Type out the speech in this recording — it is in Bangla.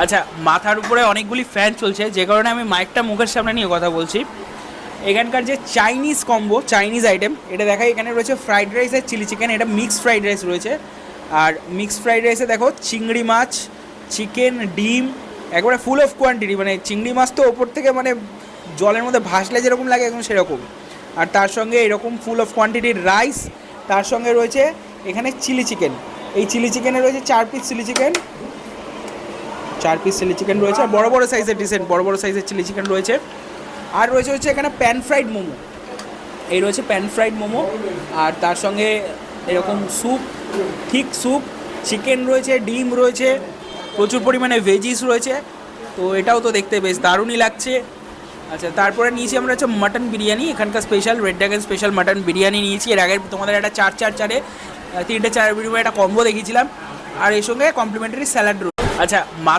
আচ্ছা, মাথার উপরে অনেকগুলি ফ্যান চলছে, যে কারণে আমি মাইকটা মুখের সামনে নিয়ে কথা বলছি। এখানকার যে চাইনিজ কম্বো, চাইনিজ আইটেম, এটা দেখাই। এখানে রয়েছে ফ্রাইড রাইস আর চিলি চিকেন, এটা মিক্সড ফ্রাইড রাইস রয়েছে। আর মিক্সড ফ্রাইড রাইসে দেখো চিংড়ি মাছ, চিকেন, ডিম, একবারে ফুল অফ কোয়ান্টিটি। মানে চিংড়ি মাছ তো ওপর থেকে মানে জলের মধ্যে ভাসলে যেরকম লাগে একদম সেরকম। আর তার সঙ্গে এরকম ফুল অফ কোয়ান্টিটির রাইস, তার সঙ্গে রয়েছে এখানে চিলি চিকেন। এই চিলি চিকেনে রয়েছে 4 piece chilli chicken, 4 piece chilli chicken রয়েছে। আর বড় বড় সাইজের ডিসেন্ট বড় বড় সাইজের চিলি চিকেন রয়েছে। আর রয়েছে হচ্ছে এখানে প্যান ফ্রাইড মোমো, এই রয়েছে প্যান ফ্রাইড মোমো। আর তার সঙ্গে এরকম স্যুপ, ঠিক স্যুপ, চিকেন রয়েছে, ডিম রয়েছে, প্রচুর পরিমাণে ভেজিস রয়েছে। তো এটাও তো দেখতে বেশ দারুণই লাগছে। আচ্ছা, তারপরে নিয়েছি আমরা হচ্ছে মাটন বিরিয়ানি, এখানকার special red dragon special mutton biryani নিয়েছি। এর আগে তোমাদের একটা 4-4-4-এ 3টে 4 বিরিয়ানি একটা কম্বো দেখিয়েছিলাম। আর এর সঙ্গে কমপ্লিমেন্টারি স্যালাড রয়েছে। আচ্ছা, মাথা